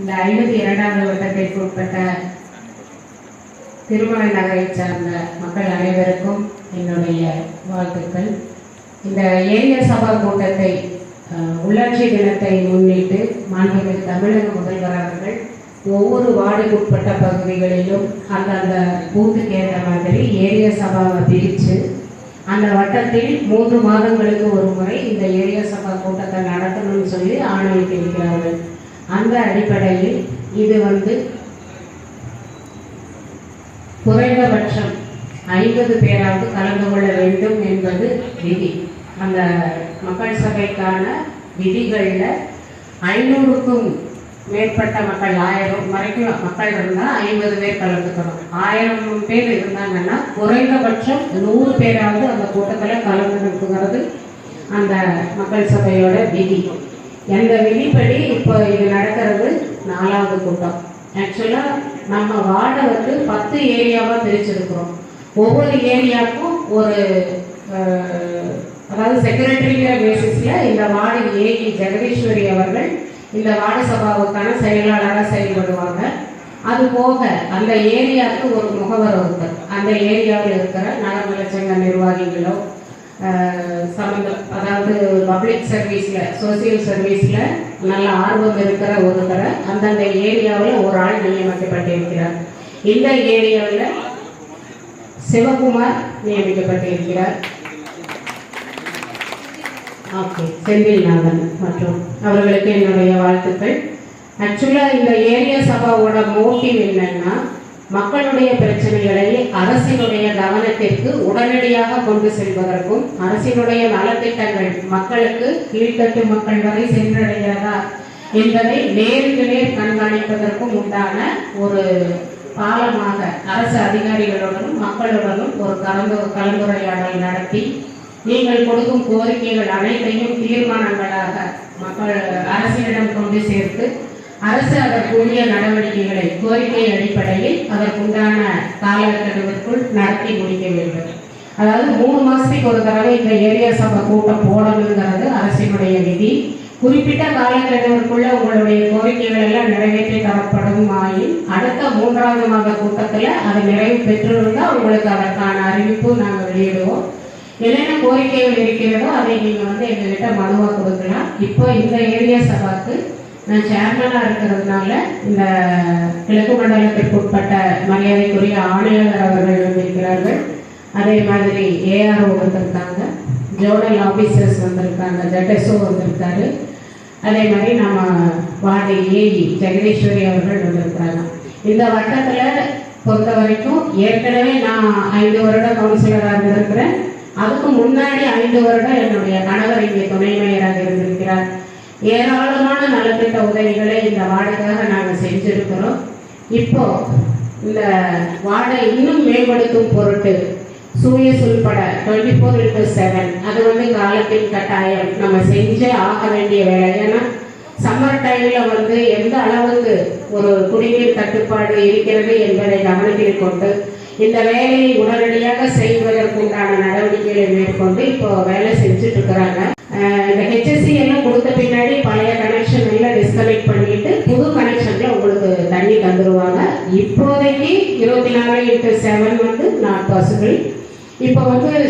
இந்த 52வது வட்டத்திற்கு உட்பட்ட திருமலை நகரை சார்ந்த மக்கள் அனைவருக்கும் என்னுடைய வாழ்த்துக்கள். இந்த ஏரியா சபா கூட்டத்தை உள்ளாட்சி தினத்தை முன்னிட்டு மாண்புமிகு தமிழக முதல்வர் அவர்கள் ஒவ்வொரு வார்டுக்குட்பட்ட பகுதிகளிலும் அந்தந்த பூத்துக்கு ஏற்ற மாதிரி ஏரியா சபாவை பிரித்து அந்த வட்டத்தில் 3 மாதங்களுக்கு ஒரு முறை இந்த ஏரியா சபா கூட்டத்தை நடத்தணும்னு சொல்லி ஆணையிட்டிருக்கிறார்கள். அந்த அடிப்படையில் இது குறைந்தபட்சம் 50 பேராவது கலந்து கொள்ள வேண்டும் என்பது விதி. அந்த மக்கள் சபைக்கான விதிகளில் 500க்கும் மேற்பட்ட மக்கள் 1000 வரைக்கும் மக்கள் இருந்தால் 50 பேர் கலந்துக்கணும். 1000 பேர் இருந்தாங்கன்னா குறைந்தபட்சம் 100 பேராவது அந்த கூட்டத்தில் கலந்துக்கிறது அந்த மக்கள் சபையோட விதி. எந்த விதிப்படி இப்போ இது நடக்கிறது 4வது கூட்டம். ஆக்சுவலாக நம்ம வார்டை 10 ஏரியாவாக பிரிச்சிருக்கிறோம். ஒவ்வொரு ஏரியாவுக்கும் ஒரு அதாவது செக்ரட்டரியல் பேசிஸில் இந்த வார்டு ஏஇ ஜெகதீஸ்வரி அவர்கள் இந்த வார்டு சபாவுக்கான செயலாளராக செயல்படுவாங்க. அது போக அந்த ஏரியாவுக்கு ஒரு முகவர் ஒருத்தர், அந்த ஏரியாவில் இருக்கிற நகர்மலச்சங்க நிர்வாகிகளோ அதாவது பப்ளிக் சர்வீஸில் சோசியல் சர்வீஸில் நல்ல ஆர்வம் இருக்கிற ஒருத்தரை அந்தந்த ஏரியாவில் ஒரு ஆள் நியமிக்கப்பட்டிருக்கிறார். இந்த ஏரியாவில் சிவகுமார் நியமிக்கப்பட்டிருக்கிறார். ஓகே, செந்தில்நாதன் மற்றும் அவர்களுக்கு என்னுடைய வாழ்த்துக்கள். ஆக்சுவலாக இந்த ஏரியா சபாவோட மோட்டிவ் என்னன்னா, மக்களுடைய பிரச்சனைகளை அரசினுடைய கவனத்திற்கு உடனடியாக கொண்டு செல்வதற்கும் அரசினுடைய நலத்திட்டங்கள் மக்களுக்கு கீழ்த்தட்டு மக்கள் வரை சென்றடையாதா என்பதை நேருக்கு நேர் கண்காணிப்பதற்கும் உண்டான ஒரு பாலமாக அரசு அதிகாரிகளுடனும் மக்களுடனும் ஒரு கலந்துரையாடல் நடத்தி நீங்கள் கொடுக்கும் கோரிக்கைகள் அனைத்தையும் தீர்மானங்களாக மக்கள் அரசிடம் கொண்டு சேர்த்து அரசு அதற்குரிய நடவடிக்கைகளை கோரிக்கை அடிப்படையில் அதற்குண்டான காலக்கெடுவிற்குள் நடத்தி முடிக்க வேண்டும். அதாவது 3 மாதத்துக்கு ஒரு தடவை இந்த ஏரியா சபை கூட்டம் போடணுங்கிறது அரசினுடைய விதி. குறிப்பிட்ட காலக்கெடுவிற்குள்ள உங்களுடைய கோரிக்கைகள் எல்லாம் நிறைவேற்றி தரப்படும் ஆயின் அடுத்த 3வது மாத கூட்டத்தில் அது நிறைவு பெற்றிருந்தால் உங்களுக்கு அதற்கான அறிவிப்பு நாங்கள் வெளியிடுவோம். என்னென்ன கோரிக்கைகள் இருக்கிறதோ அதை நீங்கள் எங்ககிட்ட மனுவாக கொடுக்கலாம். இப்போ இந்த ஏரியா சபாவுக்கு நான் சேர்மனாக இருக்கிறதுனால இந்த கிழக்கு மண்டலத்திற்கு உட்பட்ட மரியாதைக்குரிய ஆணையாளர் அவர்கள் வந்திருக்கிறார்கள். அதே மாதிரி ஏஆர்ஓ வந்திருக்காங்க, ஜோனல் ஆஃபீஸர்ஸ் வந்திருக்காங்க, ஜட்எஸ்ஓ வந்திருக்காரு. அதே மாதிரி நம்ம வார்டு ஏஇ ஜெகதீஸ்வரி அவர்கள் வந்திருக்கிறாங்க. இந்த வட்டத்தில் பொறுத்த வரைக்கும் ஏற்கனவே நான் 5 வருடம் கவுன்சிலராக இருந்திருக்கிறேன். அதுக்கு முன்னாடி 5 வருடம் என்னுடைய கணவர் இங்கே துணை மேயராக இருந்திருக்கிறார். ஏராளமான நலத்திட்ட உதவிகளை இந்த வார்டுக்காக நாங்கள் செஞ்சிருக்கிறோம். இப்போ இந்த வார்டை இன்னும் மேம்படுத்தும் பொருட்டு சூயஸ் உள்பட 24/7 அது காலத்தின் கட்டாயம் நம்ம செஞ்சே ஆக வேண்டிய வேலை. ஏன்னா சம்மர் டைமில் எந்த அளவுக்கு ஒரு குடிநீர் தட்டுப்பாடு இருக்கிறது என்பதை கவனத்தில் கொண்டு இந்த வேலையை உடனடியாக செய்வதற்குண்டான நடவடிக்கைகளை மேற்கொண்டு இப்போ வேலை செஞ்சுட்டு இருக்கிறாங்க. இந்த ஹெச்எஸ்சி எல்லாம் கொடுத்த பின்னாடி பழைய கனெக்ஷன் எல்லாம் டிஸ்கனெக்ட் பண்ணிட்டு புது கனெக்ஷன்ல உங்களுக்கு தண்ணி தந்துருவாங்க. இப்போதைக்கு 24/7 நாட் பாசிபிள். இப்போ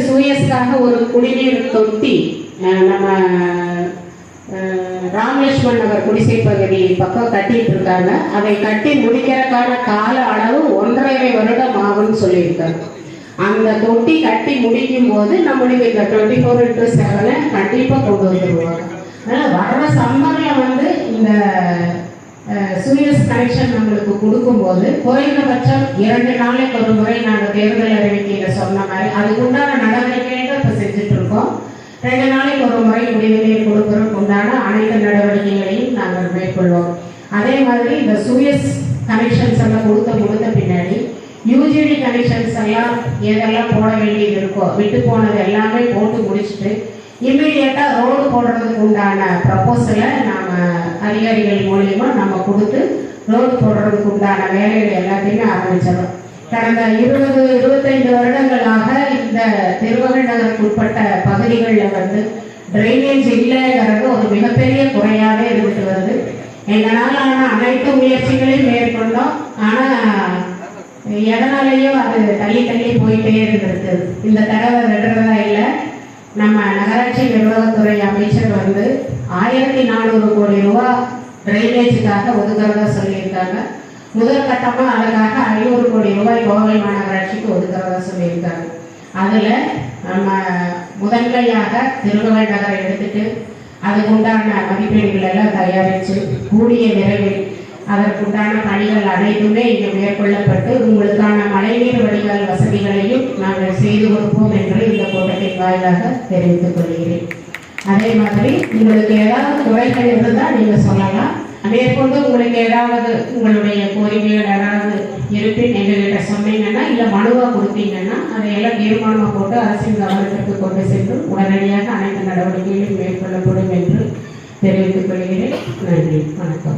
சூயஸ்க்காக ஒரு குடிநீர் தொட்டி நம்ம ராமலட்சுமன் நகர் குடிசை பகுதி பக்கம் கட்டிட்டு இருக்காங்க. அதை கட்டி முடிக்கிறதுக்கான கால அளவு 1.5 வருடம் ஆகும்னு சொல்லியிருக்காங்க. அந்த தொட்டி கட்டி முடிக்கும் போது நம்மளுக்கு இந்த 24/7 கண்டிப்பாக கொண்டு வந்துடுவாங்க. அதனால் வர்ற சம்மரில் இந்த சூயஸ் கனெக்ஷன் நம்மளுக்கு கொடுக்கும்போது குறைந்தபட்சம் 2 நாளைக்கு ஒரு முறை நாங்கள் தேர்தல் அறிவிக்கையில் சொன்ன மாதிரி அதுக்குண்டான நடவடிக்கைகள் இப்போ செஞ்சுட்டு இருக்கோம். 2 நாளைக்கு ஒரு முறை முடிவுநீர் கொடுப்பதற்கு உண்டான அனைத்து நடவடிக்கைகளையும் நாங்கள் மேற்கொள்வோம். அதே மாதிரி இந்த சூயஸ் கனெக்ஷன்ஸ் எல்லாம் கொடுத்த பின்னாடி யூஜிடி கனெக்ஷன்ஸ் எல்லாம் எதெல்லாம் போட வேண்டியது இருக்கோ விட்டு போனது எல்லாமே போட்டு முடிச்சுட்டு இம்மிடியேட்டாக ரோடு போடுறதுக்கு உண்டான ப்ரப்போசலை நாம் அதிகாரிகள் மூலியமாக நம்ம கொடுத்து ரோடு போடுறதுக்கு உண்டான வேலைகள் எல்லாத்தையுமே ஆரம்பிச்சிடறோம். கடந்த 20-25 வருடங்களாக இந்த திருவகை நகருக்கு உட்பட்ட பகுதிகளில் ட்ரைனேஜ் இல்லைங்கிறது ஒரு மிகப்பெரிய குறையாகவே இருந்துட்டு வருது. எங்களாலான அனைத்து முயற்சிகளையும் மேற்கொண்டோம். ஆனால் எதனாலேயோ அது தள்ளி தள்ளி போயிட்டே இருந்திருக்கு. இந்த தடவை விடுறதா இல்லை. நம்ம நகராட்சி நிர்வாகத்துறை அமைச்சர் 1400 கோடி ரூபா டிரைனேஜுக்காக ஒதுக்குறதா சொல்லியிருக்காங்க. முதல் கட்டமாக அதுக்காக 500 கோடி ரூபாய் கோவை மாநகராட்சிக்கு ஒதுக்குறதா சொல்லியிருக்காங்க. அதில் நம்ம முதன்மையாக திருமகள் நகரை எடுத்துட்டு அதுக்குண்டான மதிப்பீடுகள் எல்லாம் தயாரித்து கூடிய விரைவில் அதற்குண்டான பணிகள் அனைத்துமே இங்கே மேற்கொள்ளப்பட்டு உங்களுக்கான மழைநீர் வடிகால் வசதிகளையும் நாங்கள் செய்து கொடுப்போம் என்று இந்த கூட்டத்தின் வாயிலாக தெரிவித்துக் கொள்கிறேன். அதே மாதிரி உங்களுக்கு ஏதாவது குறைகள் இருந்தால் நீங்கள் சொல்லலாம். மேற்கொண்டு உங்களுக்கு ஏதாவது உங்களுடைய கோரிக்கைகள் ஏதாவது இருப்பின் எங்ககிட்ட சொன்னீங்கன்னா இல்லை மனுவாக கொடுத்தீங்கன்னா அதையெல்லாம் தீர்மானமாக போட்டு அரசின் கவனத்திற்கு கொண்டு சென்று உடனடியாக அனைத்து நடவடிக்கைகளும் மேற்கொள்ளப்படும் என்று தெரிவித்துக் கொள்கிறேன். நன்றி, வணக்கம்.